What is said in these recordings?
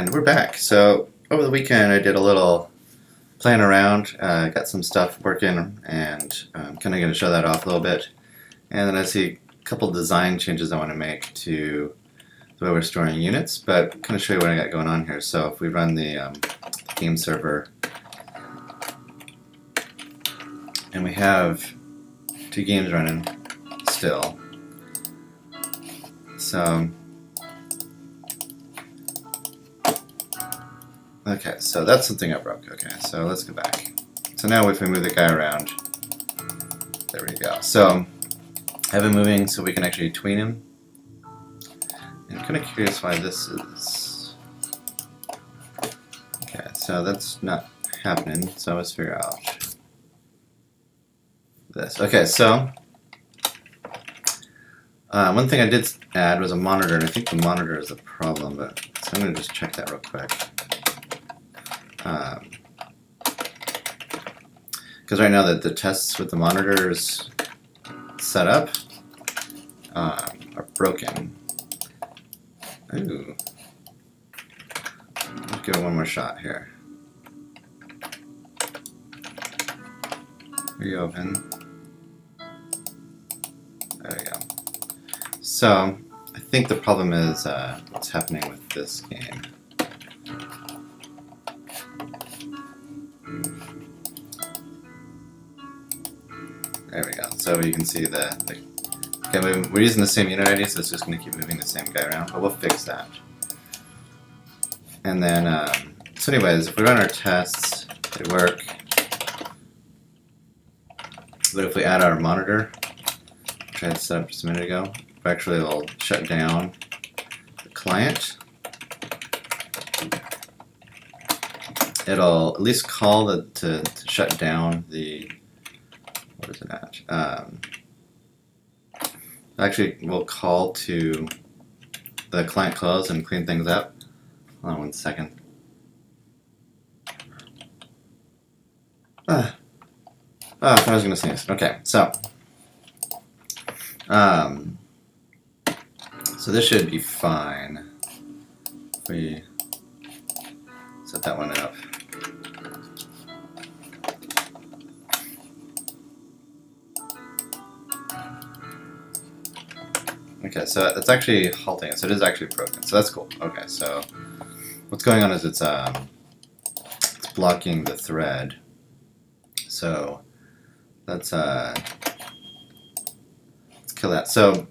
And we're back. So over the weekend I did a little playing around, got some stuff working, and I'm kind of going to show that off a little bit. And then I see a couple design changes I want to make to the way we're storing units, but kind of show you what I got going on here. So if we run the game server, and we have two games running still. So okay, so that's something I broke. Okay, so let's go back. So now if we move the guy around, there we go. So I have him moving so we can actually tween him. And I'm kind of curious why this is. Okay, so that's not happening, so let's figure out this. Okay, so one thing I did add was a monitor, and I think the monitor is the problem, but so I'm going to just check that real quick. Because right now the tests with the monitors set up are broken. Ooh. Let's give it one more shot here. Reopen. There we go. So I think the problem is what's happening with this game. There we go. So you can see okay, we're using the same unit ID, so it's just going to keep moving the same guy around, but we'll fix that. And then, so anyways, if we run our tests, they work. But if we add our monitor, which I had set up just a minute ago, actually it'll shut down the client. It'll at least call to shut down the, what is it at? Actually, we'll call to the client close and clean things up. Hold on 1 second. I thought I was going to sneeze. Okay, so so this should be fine. If we set that one up. Okay, so it's actually halting it, so it is actually broken. So that's cool. Okay, so what's going on is it's blocking the thread. So let's kill that. So,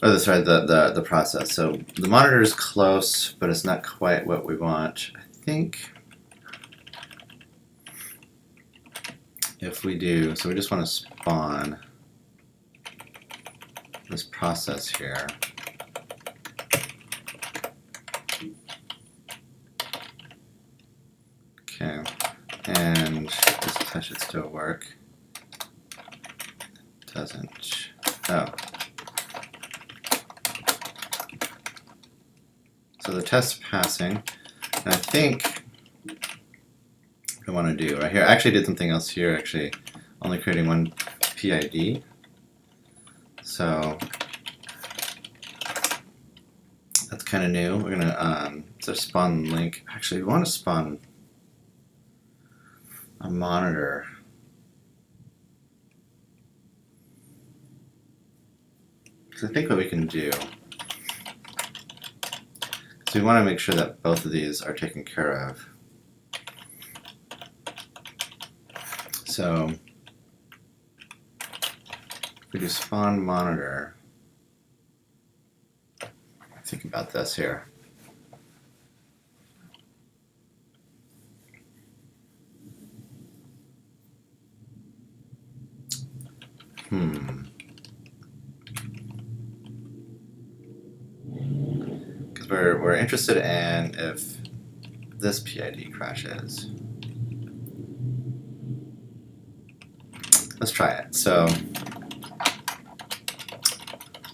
or the thread, the process. So the monitor is close, but it's not quite what we want. I think if we do, so we just want to spawn this process here. Okay, and this test should still work. Doesn't. Oh. So the test's passing, and I think what I want to do right here, I actually did something else here, actually only creating one PID. So that's kind of new. We're gonna so spawn link. Actually, we want to spawn a monitor. So I think what we can do, so we want to make sure that both of these are taken care of. So if we do spawn monitor, think about this here. Because we're interested in if this PID crashes. Let's try it. So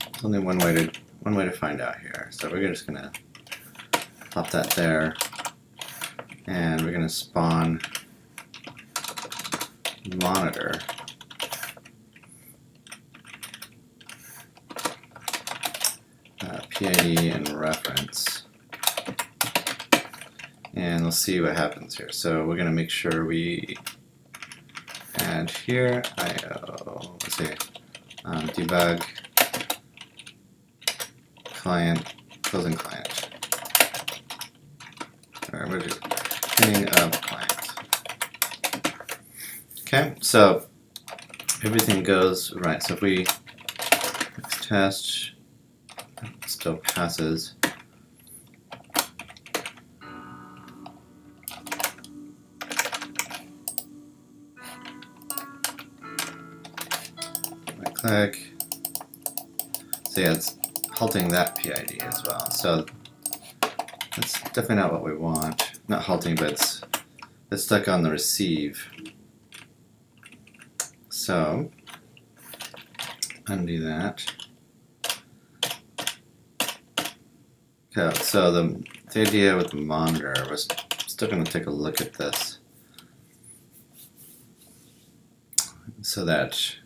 there's only one way to find out here. So we're just gonna pop that there, and we're gonna spawn monitor. PID and reference. and we'll see what happens here. So we're going to make sure we add here IO, let's see, debug client, closing client, or what is it? Pinning of client. Okay, so everything goes right. So if we next test, it still passes. Right click. So yeah, it's halting that PID as well. So that's definitely not what we want. Not halting, but it's stuck on the receive. So undo that. Okay, so the idea with the monitor was still going to take a look at this so that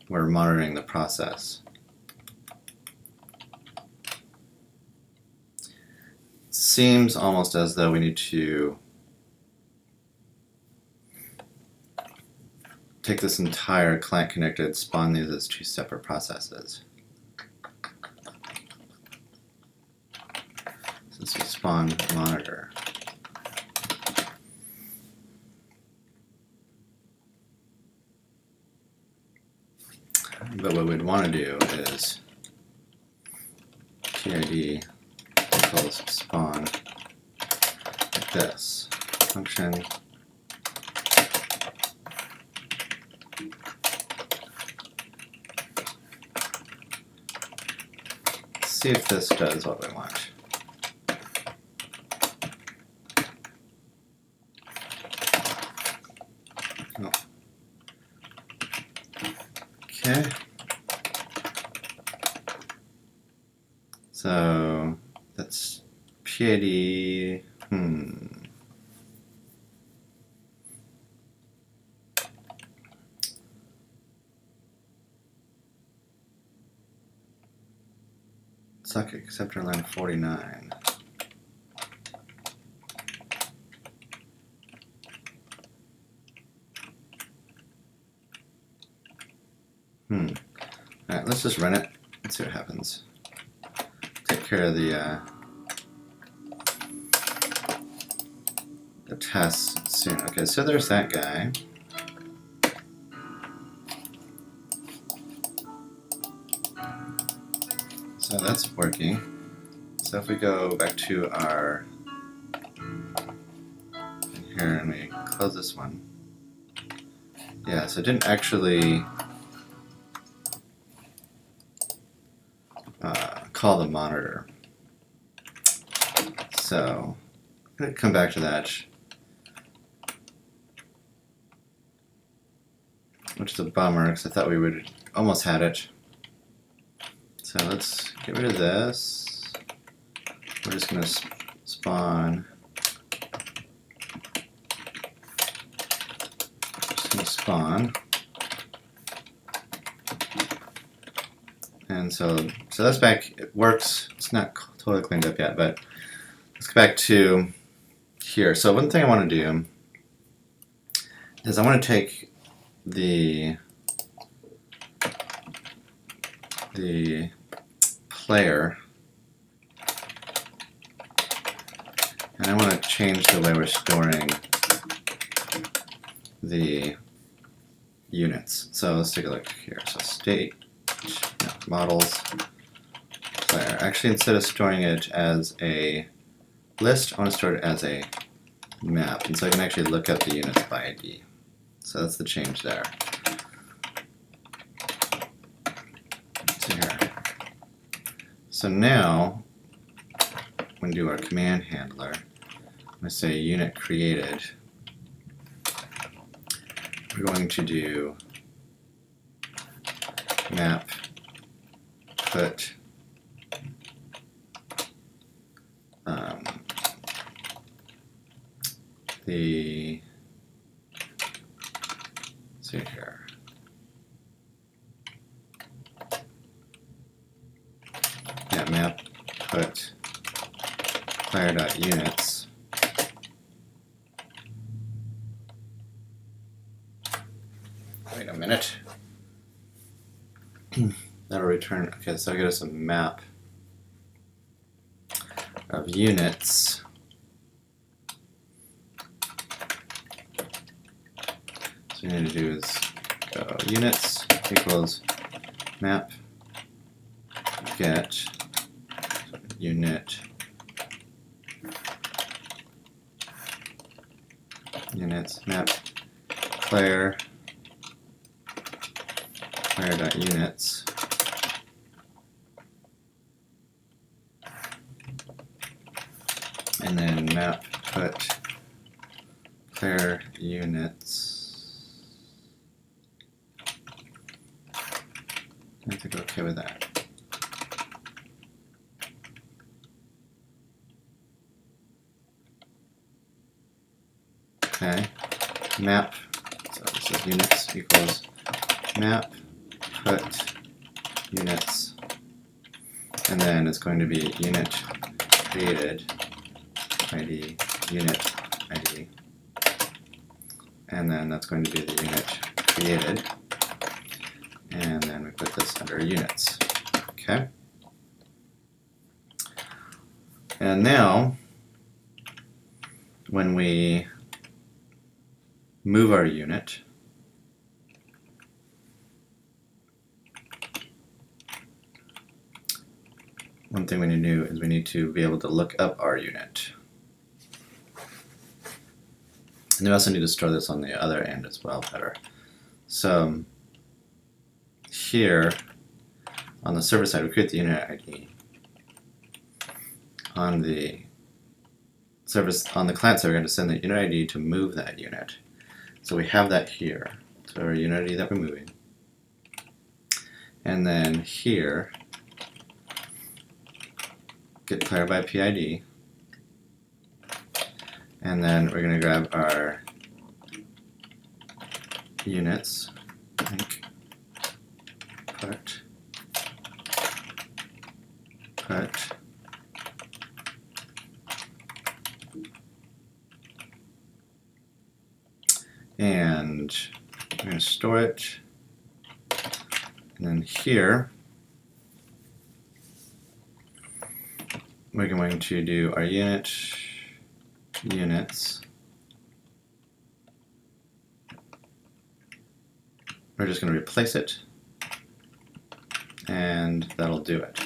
we're monitoring the process. Seems almost as though we need to take this entire client connected, spawn these as two separate processes. Since we spawn monitor. But what we'd want to do is PID equals spawn like this. Function see if this does what we want. Oh. Okay. So that's PID. Socket acceptor line 49. Alright, let's just run it and see what happens. Take care of the tests soon. Okay, so there's that guy. So that's working. So if we go back to our here and we close this one. Yeah, so it didn't actually call the monitor. So I'm going to come back to that, which is a bummer because I thought we would almost had it. So let's get rid of this. We're just going to spawn. Just going to spawn. And so that's back. It works. It's not totally cleaned up yet, but let's go back to here. So one thing I want to do is I want to take the player and I want to change the way we're storing the units. So let's take a look here. So state, models, player. Actually, instead of storing it as a list, I want to store it as a map. And so I can actually look up the units by ID. So that's the change there. So here. So now, when we do our command handler, I'm going to say unit created. We're going to do map put the, see here, yeah, map put player.units. Wait a minute. That'll return, okay, so I'll get us a map of units. So what you need to do is go units equals map get unit units map player.units and then map put player units. I think we're okay with that. Okay, map, so this is units equals map put units, and then it's going to be unit created ID unit ID, and then that's going to be the unit created, and then we put this under units. Okay, and now when we move our unit, one thing we need to do is we need to be able to look up our unit. And we also need to store this on the other end as well better. So here on the server side, we create the unit ID. On the client side, we're going to send the unit ID to move that unit. So we have that here. So our unit ID that we're moving. And then here, get player by PID. And then we're going to grab our units, I think, put, and we're going to store it. And then here, we're going to do our units. We're just going to replace it, and that'll do it.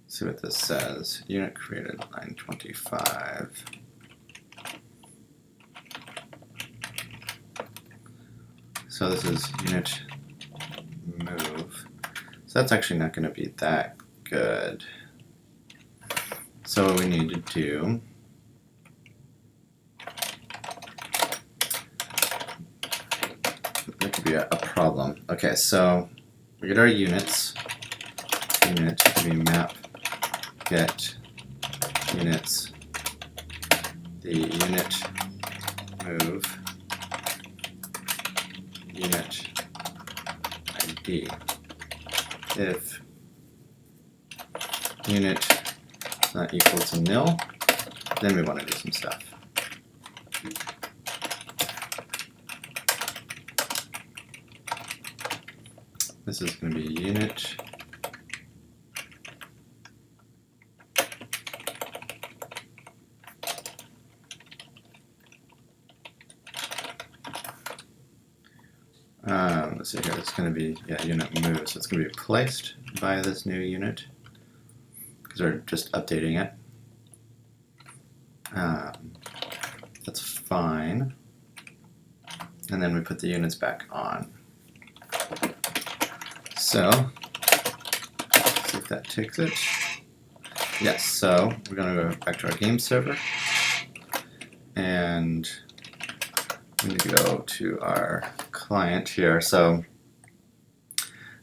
See what this says. Unit created, line 25. So this is unit move. So that's actually not going to be that good. So what we need to do that could be a problem. Okay, so we get our units. Unit to be map get units. The unit move unit ID. If unit is not equal to nil, then we want to do some stuff. This is going to be unit let's see here, it's going to be, unit move, so it's going to be replaced by this new unit, because we're just updating it. That's fine. And then we put the units back on. So, let's see if that takes it. Yes, so we're going to go back to our game server, and I'm going to go to our client here. So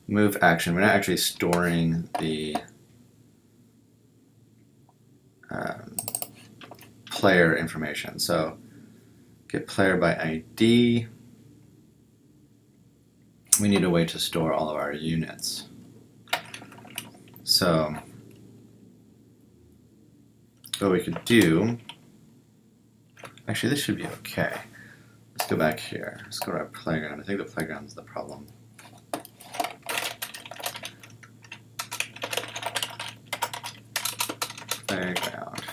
move action, we're not actually storing the player information. So get player by ID, we need a way to store all of our units. So what we could do, actually this should be okay. Let's go back here. Let's go to our playground. I think the playground's the problem. Playground.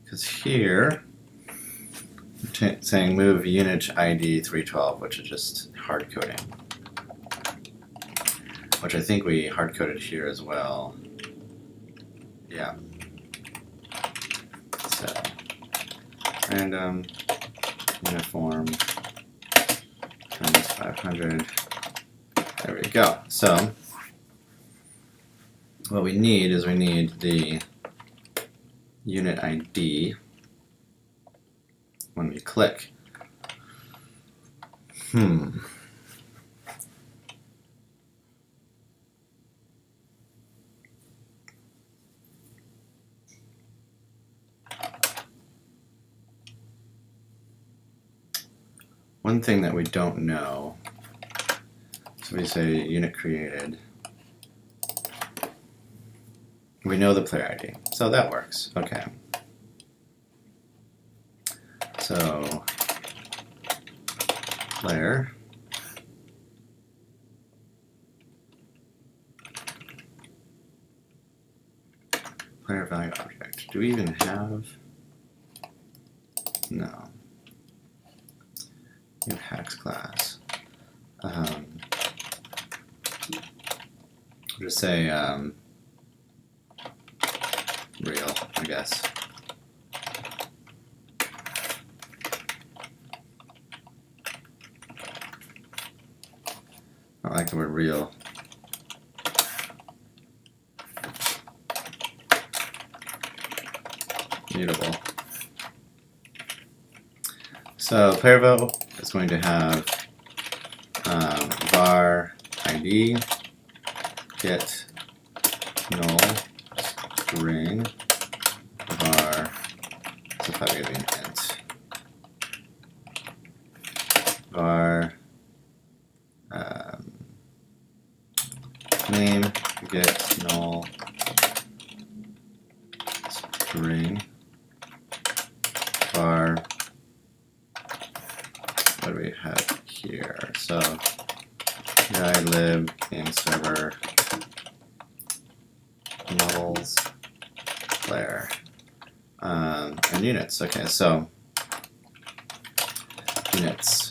Because here, it's saying move unit ID 312, which is just hard coding. Which I think we hard coded here as well. Yeah. So, random uniform times 500. There we go. So, what we need is we need the unit ID when we click. One thing that we don't know, so we say unit created. We know the player ID, so that works. Okay. So player value object. Do we even have? No. New hacks class. We'll just say real, I guess. I like the word real. Mutable. So Playervo is going to have var ID get null string var, so if I give an int, var name get null string var, what do we have here? So I live game server nulls player and units. Okay, so units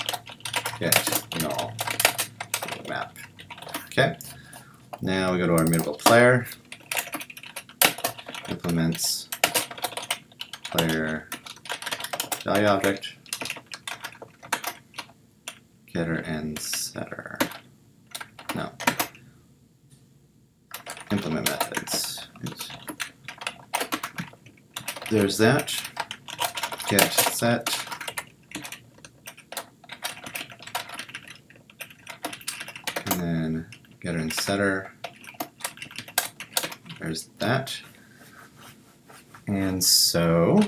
get null map. Okay, now we go to our mutable player, implements player value object, getter and setter. No. Implement methods. There's that. Get set. And then getter and setter. There's that. And so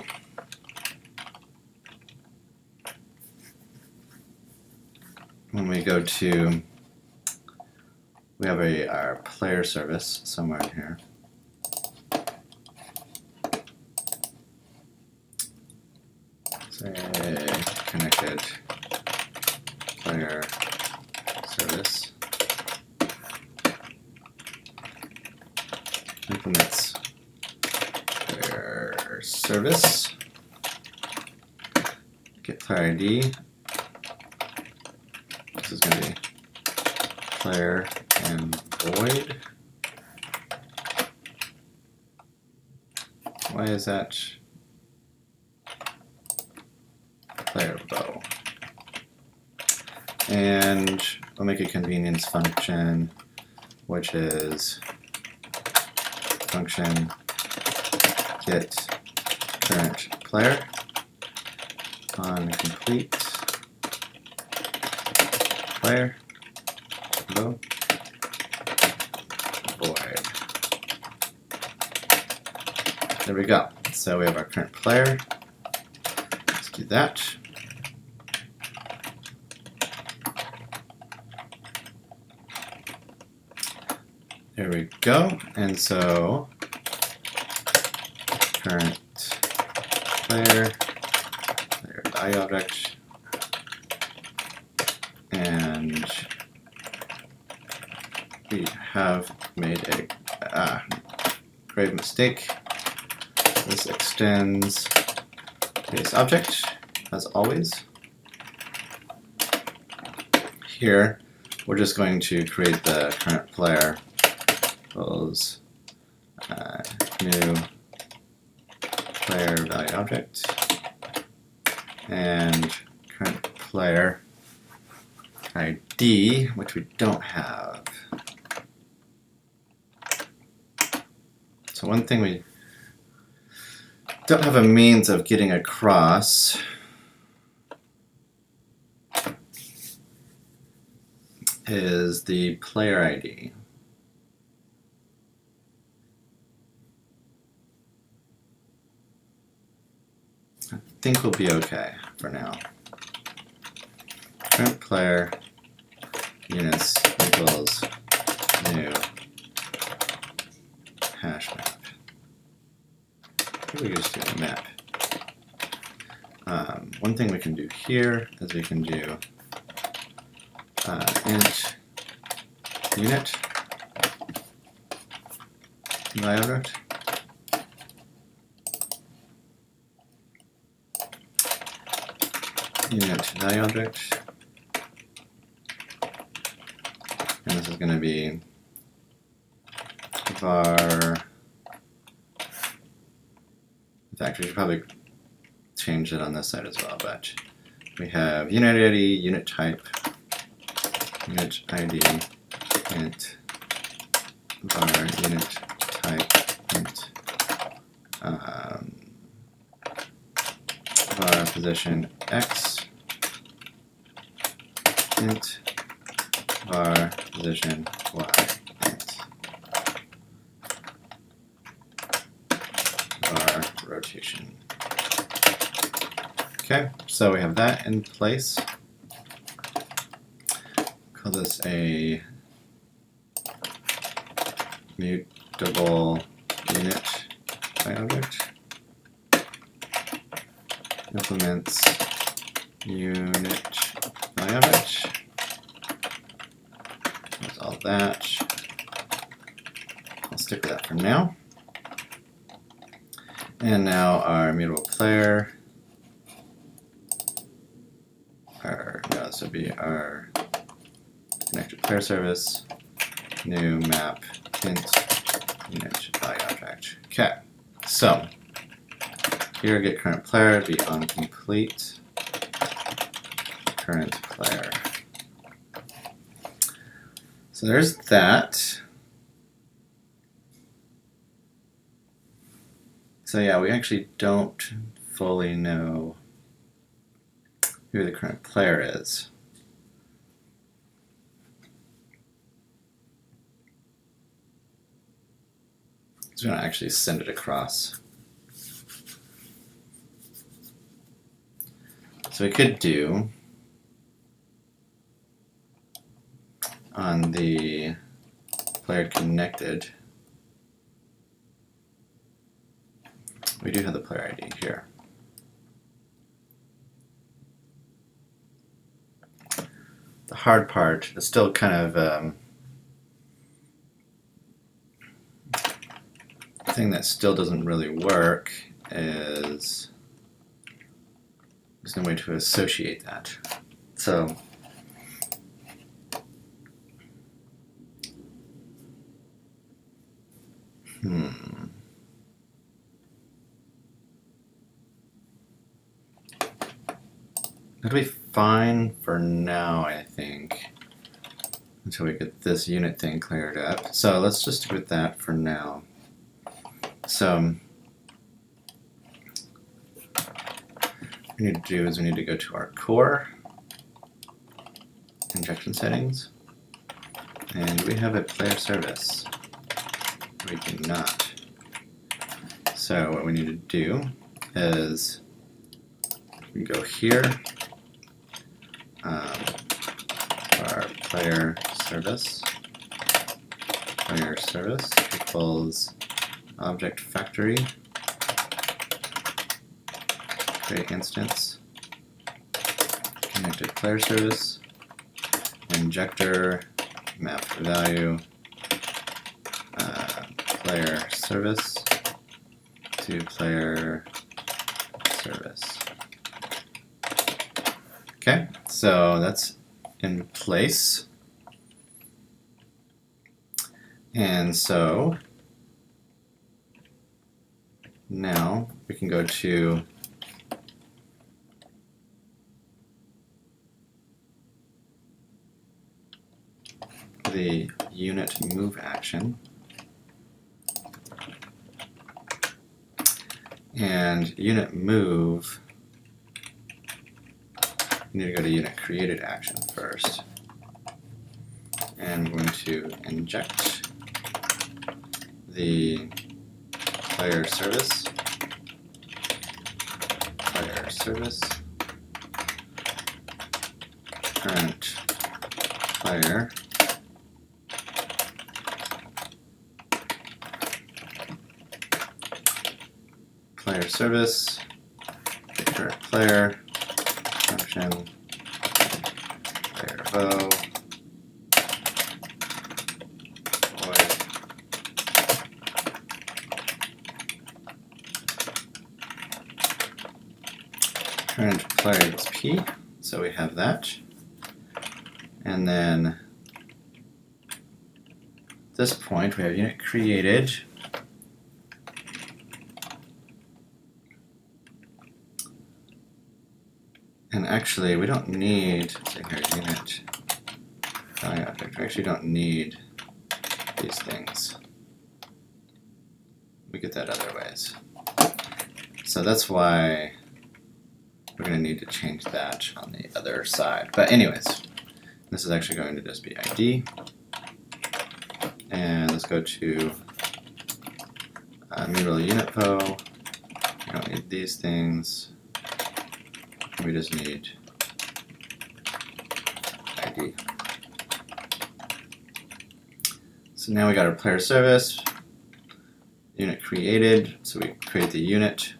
when we go to, we have our player service somewhere in here. Say connected player service. Implements player service. Get player ID. This is going to be player and void. Why is that player bow? And we'll make a convenience function, which is function get current player on complete player bow void. There we go. So we have our current player. Let's do that. There we go. And so current player value object, and we have made a grave mistake. This extends base object as always. Here we're just going to create the current player equals new player value object and current player ID, which we don't have. So one thing we don't have a means of getting across is the player ID. I think we'll be okay for now. Current player units equals new hash map. We can just do a map. One thing we can do here is we can do int unit value object. Unit value object, and this is going to be var. In fact, we should probably change it on this side as well, but we have unit ID, unit type, unit ID, int var unit type, int var position x, int var position y, int var rotation. Okay, so we have that in place. Call this a mutable unit by object. Implements unit by object. That's all that. I'll stick with that for now. And now our mutable player. This would be our connected player service, new map int unit value object. Okay, so here get current player be on complete current player. So there's that. So yeah, we actually don't fully know who the current player is. So we're going to actually send it across. So we could do on the player connected, we do have the player ID here. The hard part, the still kind of thing that still doesn't really work is there's no way to associate that. So that'll be fine for now, I think, until we get this unit thing cleared up. So let's just do with that for now. So what we need to do is we need to go to our core injection settings, and we have a player service. We do not. So what we need to do is we go here, our player service, player service equals object factory, create instance, connected player service, injector, map value, player service to player service. Okay, so that's in place. And so now we can go to the unit move action. And unit move, we need to go to unit created action first. And we're going to inject the player service, current player, player service, current player, function, player vo, void, current player equals p, so we have that. And then at this point we have unit created. And actually, we don't need, say here, unit value object. We actually don't need these things. We get that other ways. So that's why we're going to need to change that on the other side. But anyways, this is actually going to just be ID. And let's go to mutable unit.po. We don't need these things. We just need ID. So now we got our player service, unit created, so we create the unit.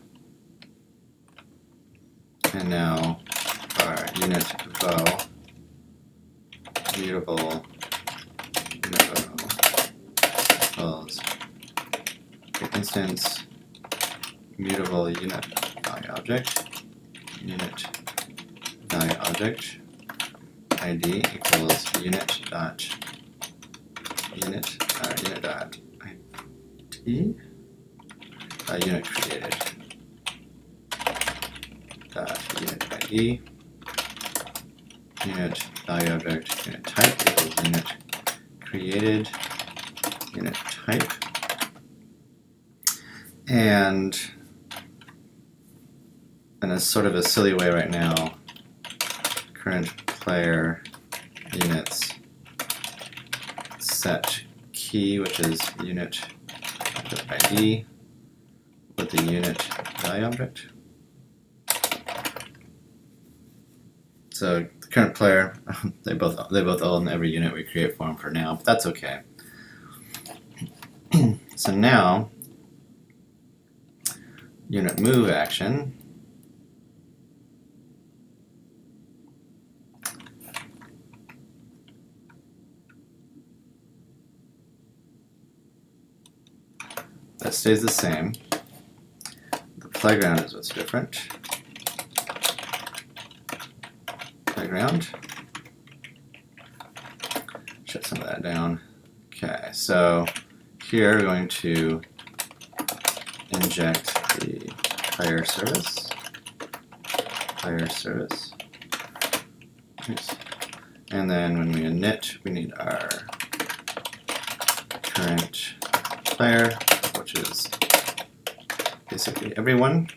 And now our unit vo, mutable unit vo equals instance mutable unit value object. Unit value object ID equals unit dot ID unit created dot unit ID unit value object unit type equals unit created unit type. And in a sort of a silly way right now, current player units set key, which is unit ID with the unit value object. So the current player, they both own every unit we create for them for now, but that's okay. So now, unit move action. That stays the same. The playground is what's different. Playground. Shut some of that down. Okay, so here we're going to inject the player service. Oops. And then when we init, we need our current player, which is basically everyone.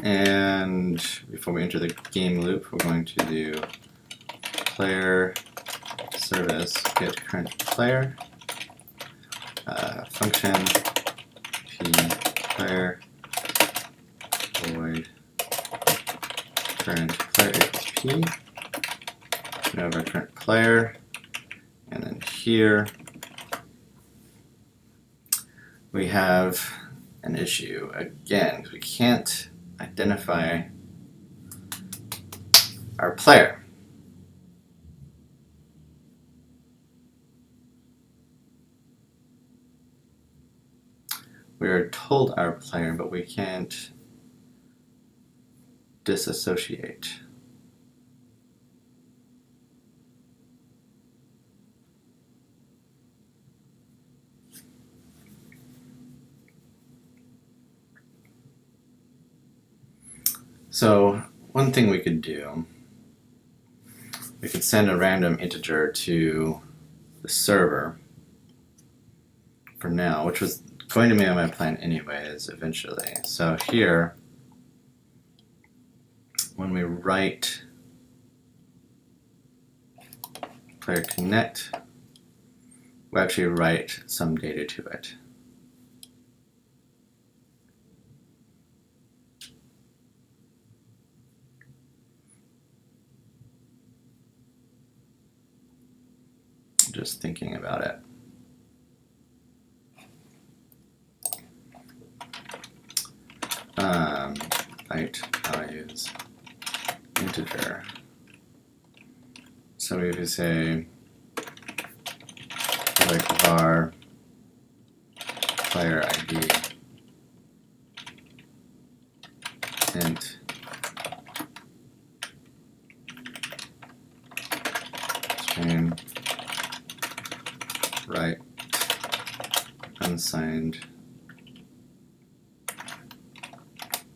And before we enter the game loop, we're going to do player service get current player, function p player void current player equals p. We have our current player, and then here we have an issue again because we can't identify our player. We are told our player, but we can't disassociate. So one thing we could do, we could send a random integer to the server for now, which was going to be on my plan anyways eventually. So here, when we write player connect, we actually write some data to it. Just thinking about it. Byte values integer. So if you say like var player ID int string right unsigned.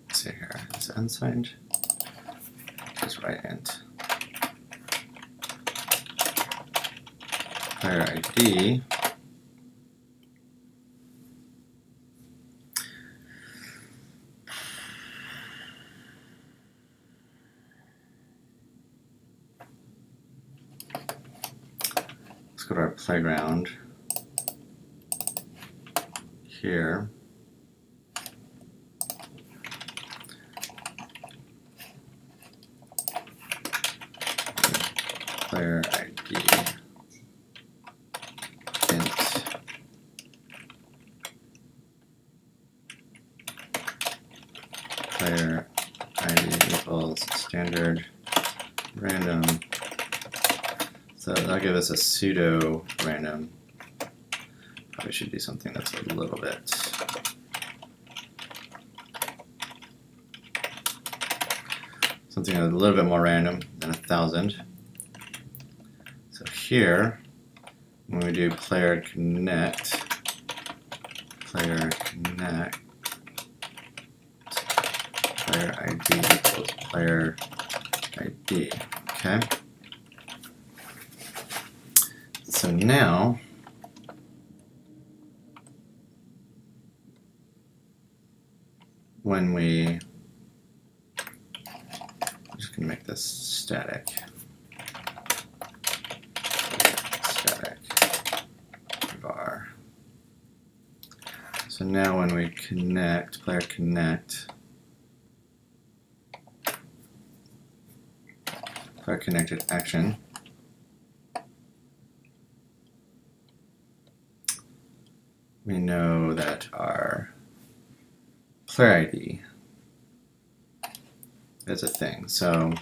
Let's see here, is it unsigned? Just right int. Player ID let's go to our playground here. Player ID int player ID equals standard random. So that'll give us a pseudo random. Probably should do something that's a little bit more random than 1,000. So here, when we do player connect, player ID equals player ID. Okay. So now, when we, I'm just going to make this static. Var. So now when we connect, player connect, player connected action, we know that our player ID is a thing. So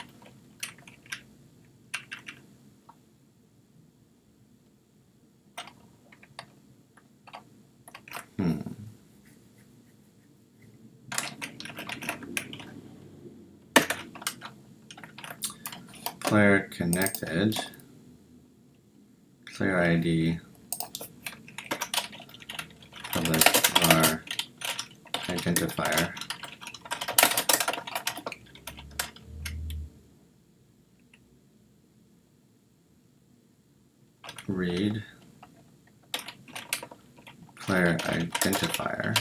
player connected, player ID public var identifier read player identifier.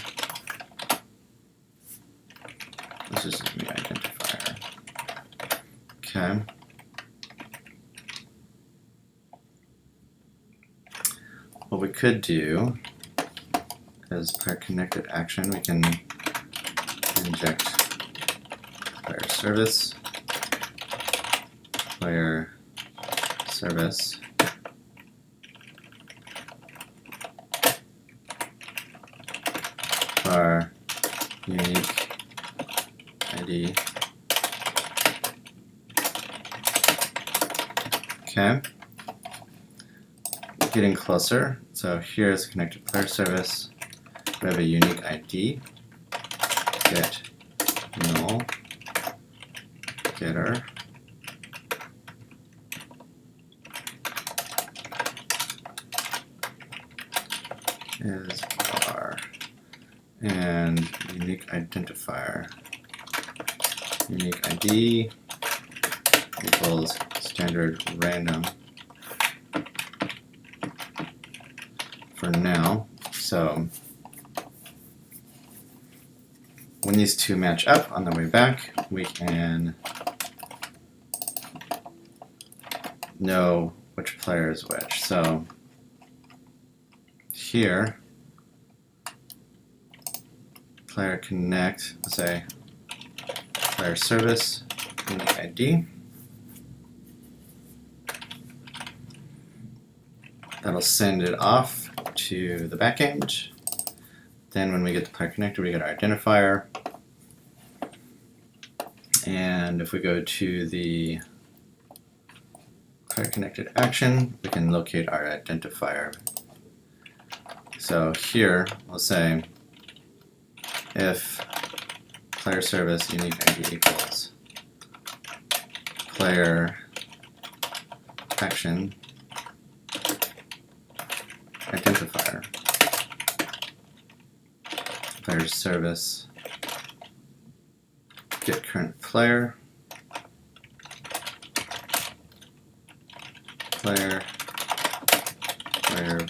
This is the identifier. Okay. What we could do is player connected action. We can inject player service, player service, var unique ID. Okay. Getting closer. So here's a connected player service. We have a unique ID. Get null getter is var and unique identifier. Unique ID equals standard random for now. So when these two match up on the way back, we can know which player is which. So here, player connect, let's say player service, unique ID. That'll send it off to the backend. Then when we get the player connected, we get our identifier. And if we go to the player connected action, we can locate our identifier. So here, we'll say if player service unique ID equals player action identifier, player service get current player, player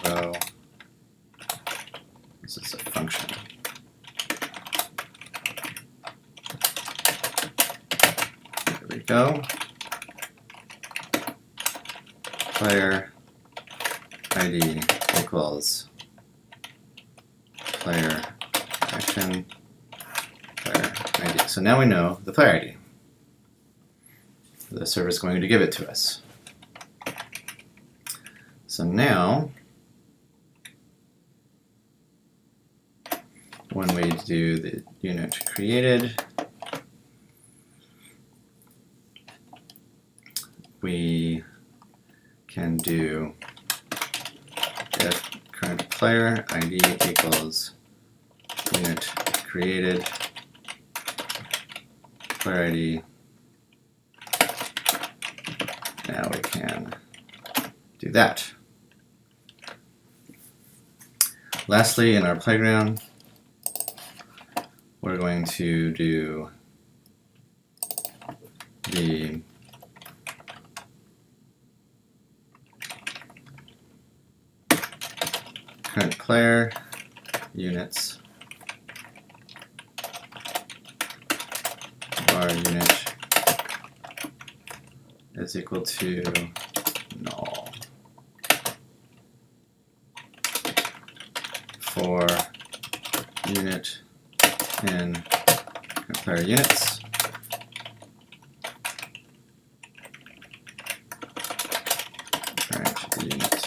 row. This is a function. There we go. Player ID equals player action player ID. So now we know the player ID. The server is going to give it to us. So now, when we do the unit created, we can do if current player ID equals unit created player ID. Now we can do that. Lastly, in our playground, we're going to do the current player units var unit is equal to null for unit in current player units. Current unit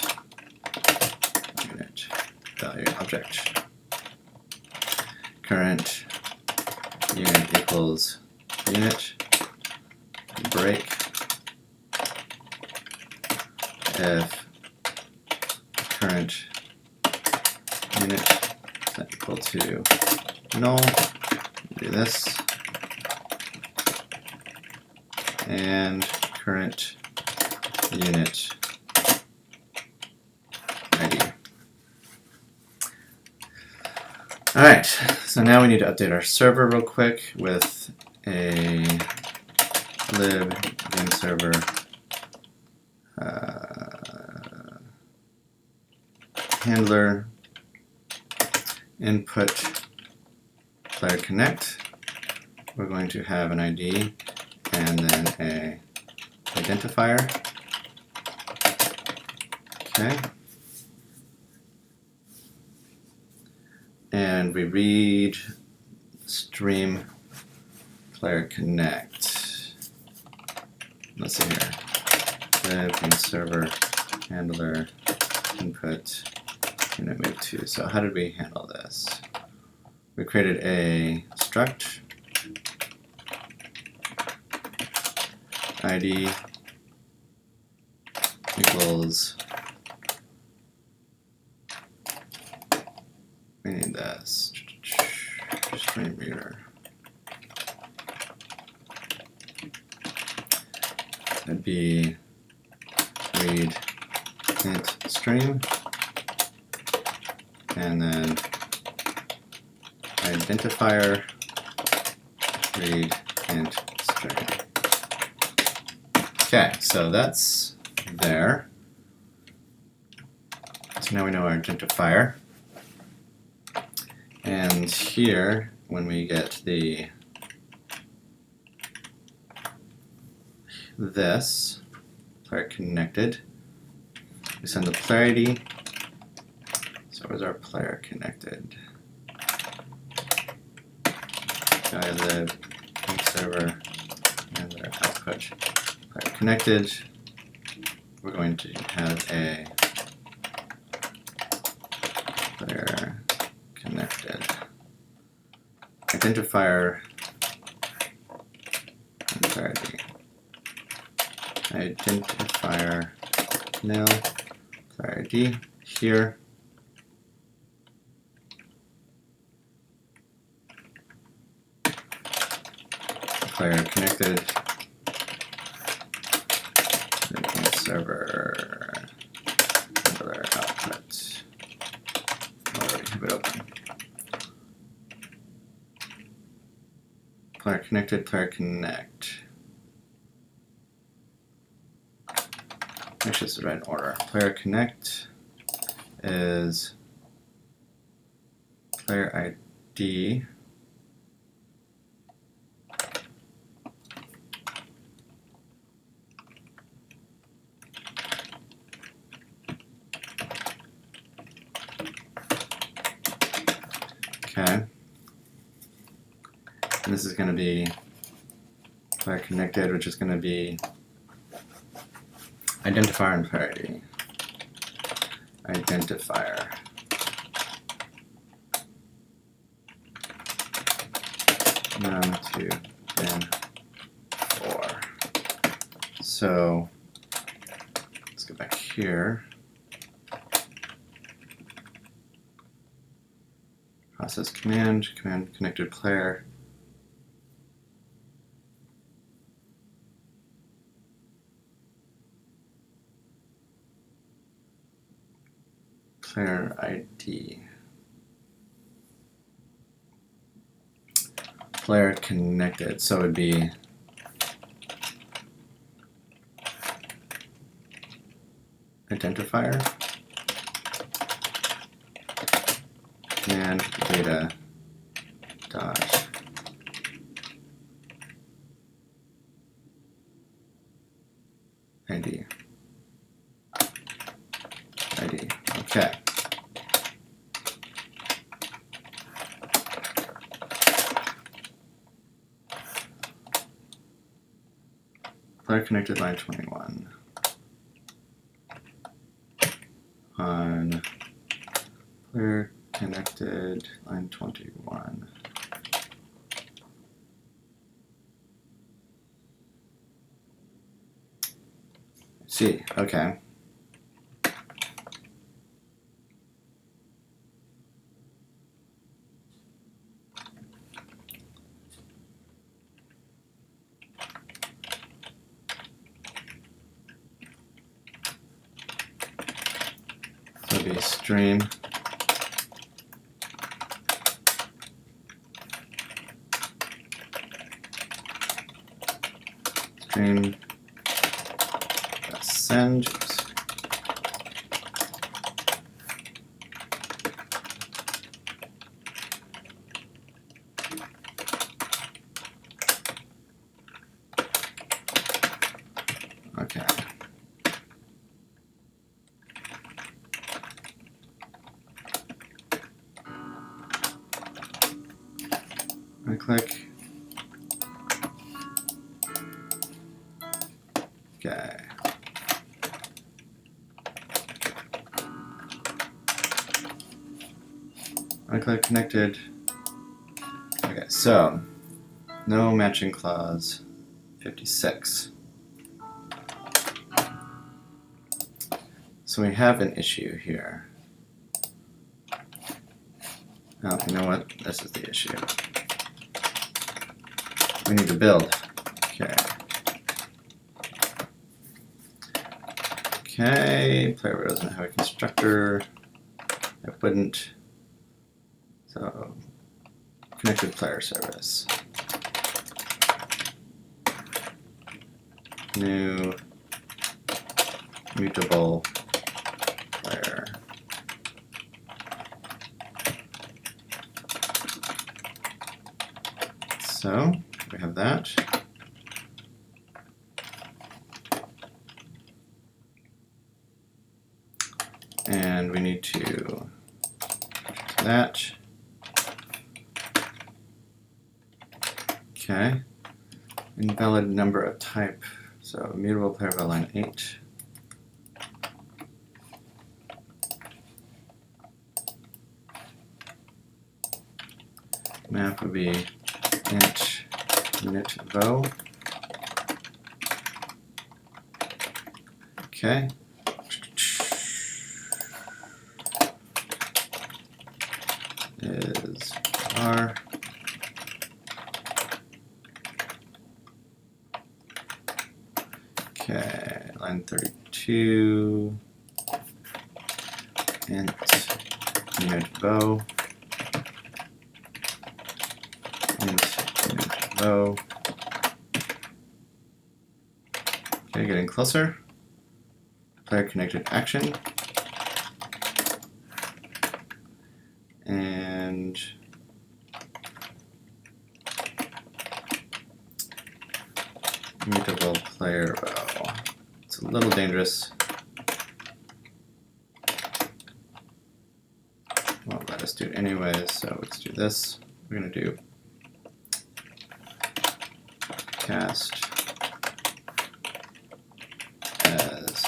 value object. Current unit equals unit break if current unit is equal to null. Do this, and current unit ID. All right, so now we need to update our server real quick with a lib game server handler input player connect. We're going to have an ID and then a identifier. Okay. And we read stream player connect. Let's see here. Lib game server handler input unit move 2. So how did we handle this? we created a struct ID equals, we need this stream reader. It'd be read int stream, and then identifier read int stream. Okay, so that's there. So now we know our identifier. And here, when we get this player connected, we send the player ID. So where's our player connected? Guylib link server and our output. Player connected. We're going to have a player connected identifier and player ID. Identifier nil player ID here. Player connected server handler output. Already have it open. Player connected, player connect. Make sure it's the right order. Player connect is player ID okay. And this is going to be player connected, which is going to be identifier and player ID. Identifier. None to bin 4. So let's go back here. Process command connected player. Player ID. Player connected, so it would be identifier and data dot ID. ID. Okay. Player connected line 21. On player connected line 21. See, okay. So it'll be stream send. Okay. I click. Okay. I click connected. so no matching clause 56. So we have an issue here. Oh, you know what? This is the issue. We need to build. Okay. Okay, player doesn't have a constructor. It wouldn't. So, connected player service. New mutable player. So, we have that. And we need to do that. Okay. Invalid number of type. So mutable player by line 8. Map would be int init_vo. Okay. Is R. Okay, line 32. Int init_vo. Int init_vo. Okay, getting closer. Player connected action. And mutable player row. It's a little dangerous. Won't let us do it anyways, so let's do this. We're going to do cast as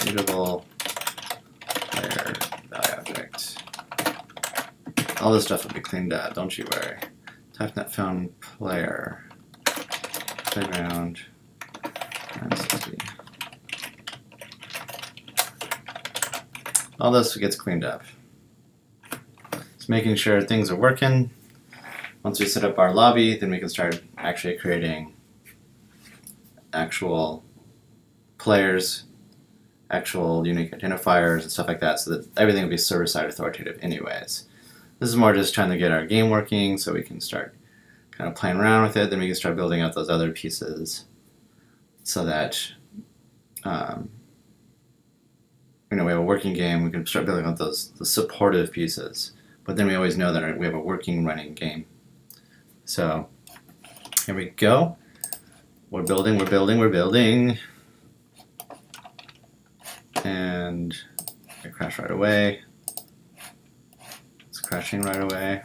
mutable player value object. All this stuff will be cleaned up, don't you worry. Type.net found player. Playground. All this gets cleaned up. It's making sure things are working. Once we set up our lobby, then we can start actually creating actual players, actual unique identifiers and stuff like that, so that everything will be server-side authoritative anyways. This is more just trying to get our game working so we can start kind of playing around with it, then we can start building out those other pieces so that we have a working game, we can start building out the supportive pieces. But then we always know that we have a working, running game. So here we go. We're building, we're building, we're building. And it crashed right away. It's crashing right away.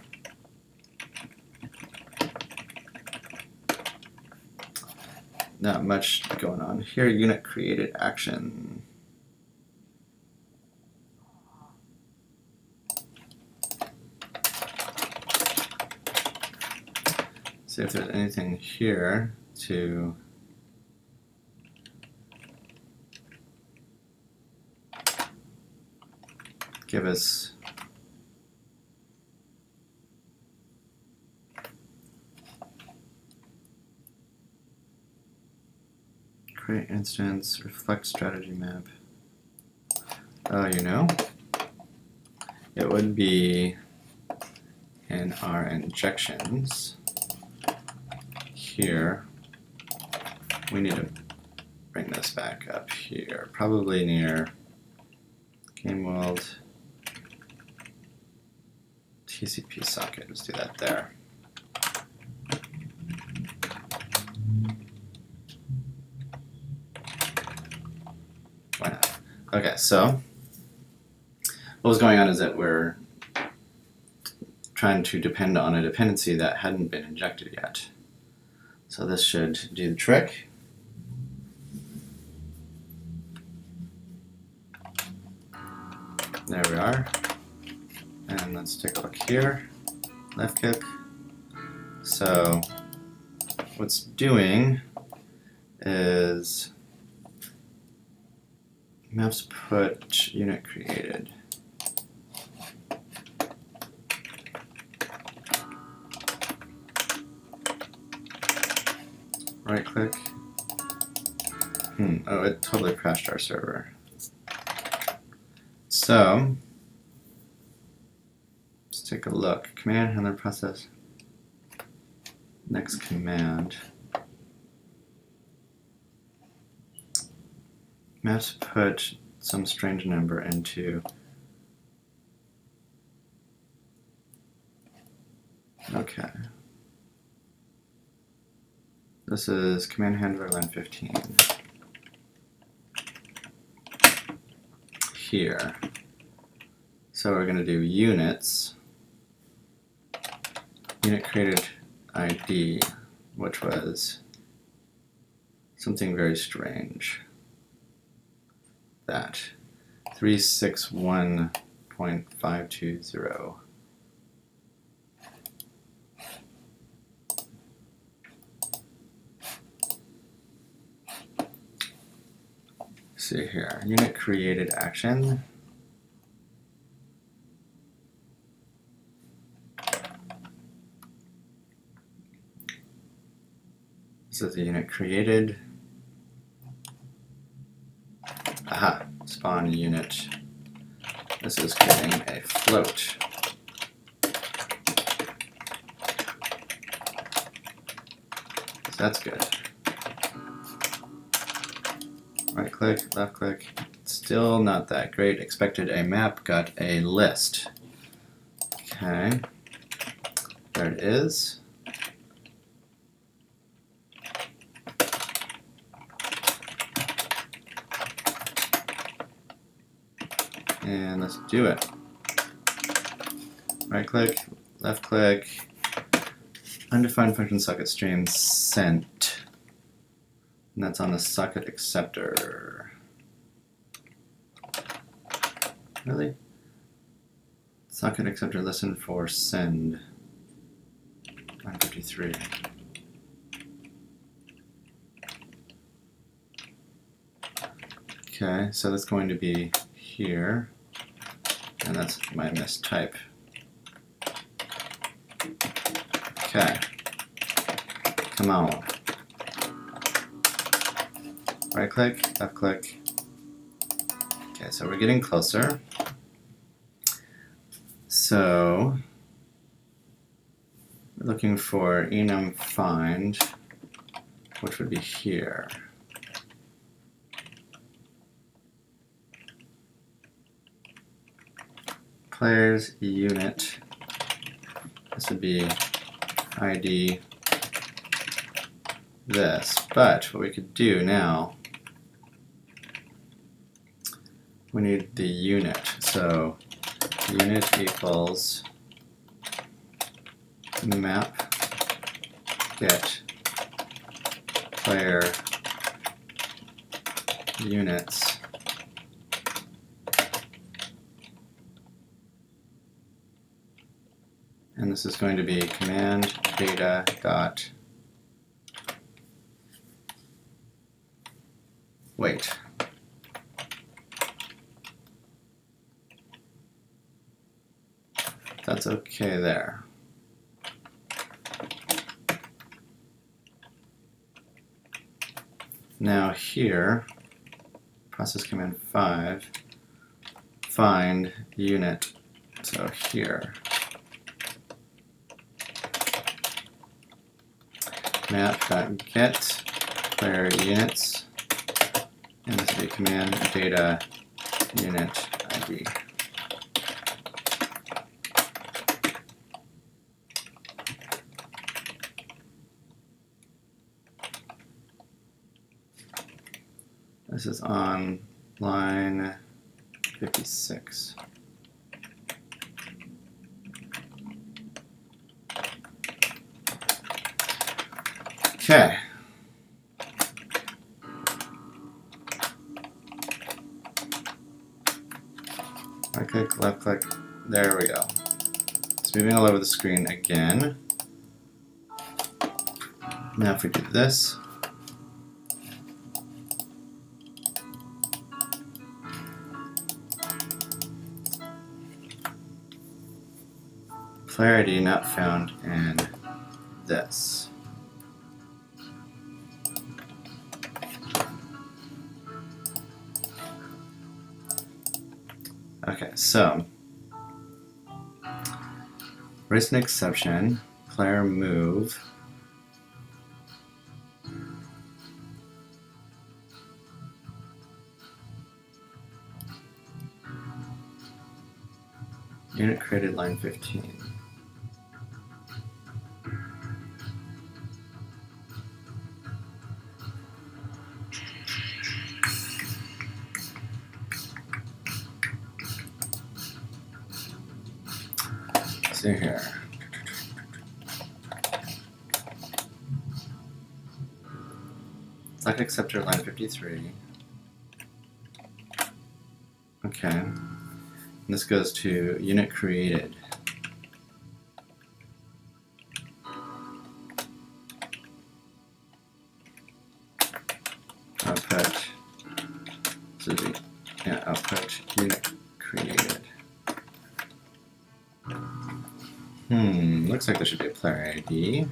Not much going on here. Unit created action. See if there's anything here to give us create instance, reflect strategy map. Oh, you know, it would be in our injections here. We need to bring this back up here, probably near game world TCP socket. Let's do that there. Why not? Okay, so what was going on is that we're trying to depend on a dependency that hadn't been injected yet. So this should do the trick. There we are. And let's take a look here. Left click. So what's doing is maps put unit created. Right click. Oh, it totally crashed our server. So let's take a look. Command handler process. Next command. Maps put some strange number into. Okay. This is command handler line 15. Here. So we're going to do units. Unit created ID, which was something very strange. That 361.520. See here, unit created action. This is the unit created. Aha, spawn unit. This is creating a float. So that's good. Right click, left click. Still not that great. Expected a map, got a list. Okay. There it is. And let's do it. Right click, left click, undefined function socket stream sent. And that's on the socket acceptor. Really? Socket acceptor listen for send. 953. Okay, so that's going to be here. And that's my mistype. Okay. Come on. Right click, left click. Okay, so we're getting closer. So we're looking for enum find, which would be here. Players unit. This would be ID this. But what we could do now, we need the unit. So unit equals map get player units and this is going to be command data dot wait. That's okay there. Now here, process command 5, find unit. So here, map.get player units, and this will be command data unit ID. This is on line 56. Okay. Right click, left click. There we go. It's moving all over the screen again. Now if we do this, player ID not found in this. Okay, so raise an exception, player move. Unit created line 15. Let's see here. Select acceptor line 53. Okay. And this goes to unit created. Output. Output unit created. Looks like there should be a player ID.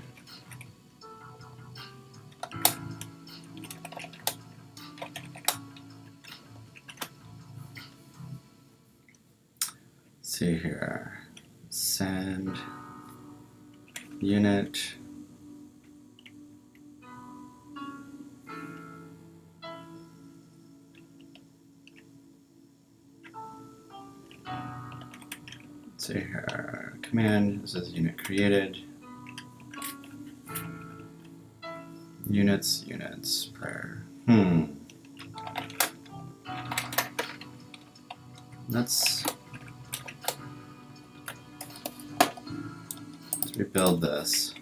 Let's see here. Send unit. Let's see here. Command, this is unit created. Units, player. Let's rebuild this.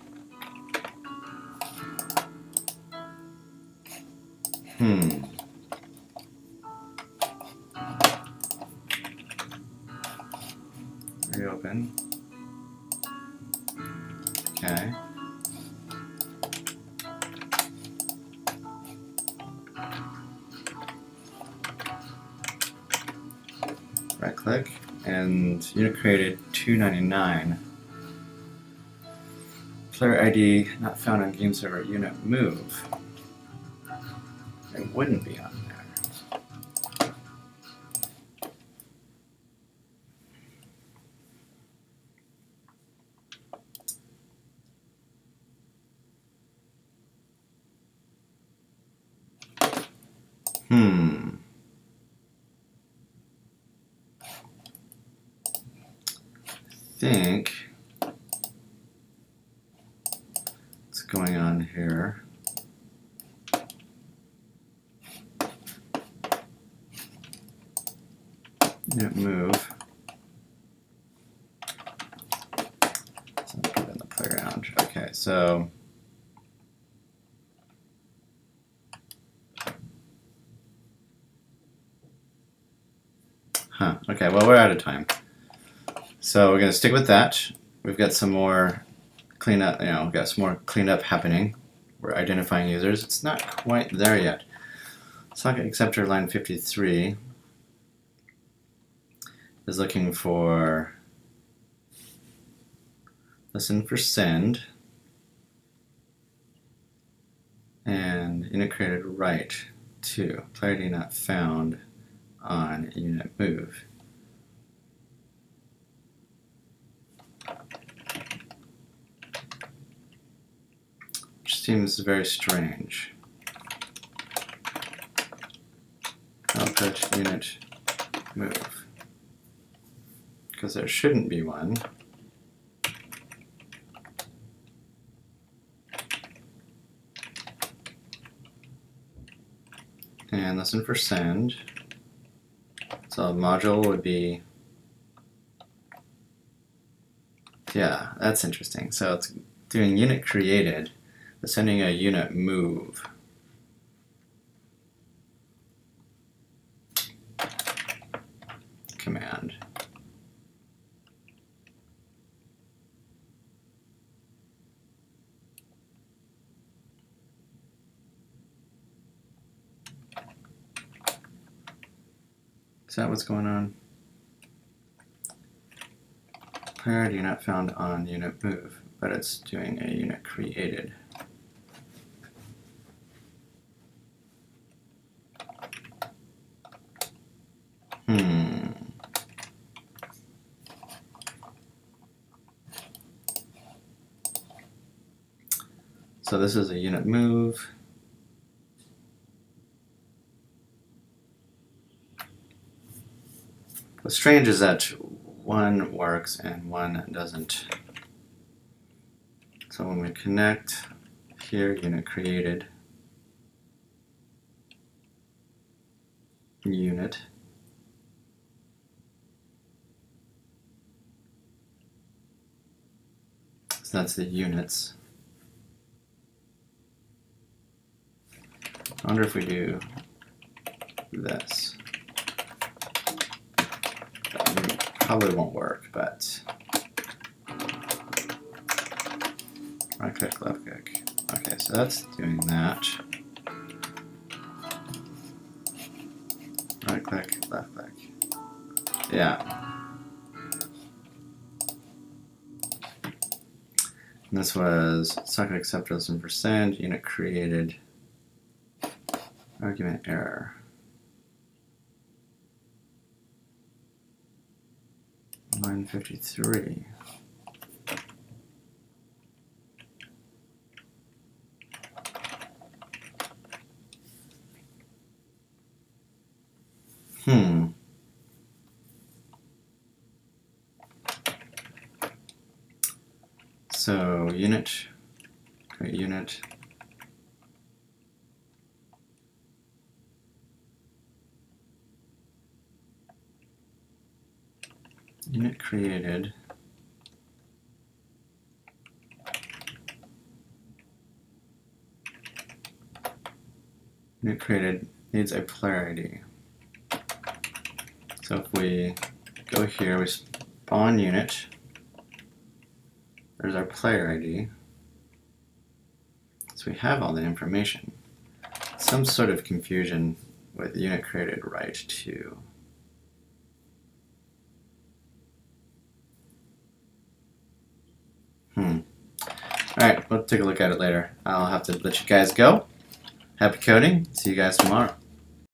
Reopen. Okay. Right click and unit created 299. Player ID not found on game server unit move. It wouldn't be on there. I think what's going on here. Unit move. So put it in the playground. Okay, so okay, well, we're out of time. So we're going to stick with that. We've got some more cleanup, we've got some more cleanup happening. We're identifying users. It's not quite there yet. Socket acceptor line 53 is looking for listen for send and unit created write to player ID not found on unit move. Which seems very strange. Output unit move. Because there shouldn't be one. And listen for send. So module would be, yeah, that's interesting. So it's doing unit created, but sending a unit move. Command. Is that what's going on? Player ID not found on unit move, but it's doing a unit created. So this is a unit move. What's strange is that one works and one doesn't. So when we connect here, unit created, unit, so that's the units. I wonder if we do this. Probably won't work, but right click, left click. Okay, so that's doing that. Right click, left click. Yeah. And this was socket acceptors and percent, unit created, argument error. Line 53. So unit, create unit. Unit created. Unit created needs a player ID. So if we go here, we spawn unit. There's our player ID. So we have all the information. Some sort of confusion with unit created right to. Alright, we'll take a look at it later. I'll have to let you guys go. Happy coding. See you guys tomorrow.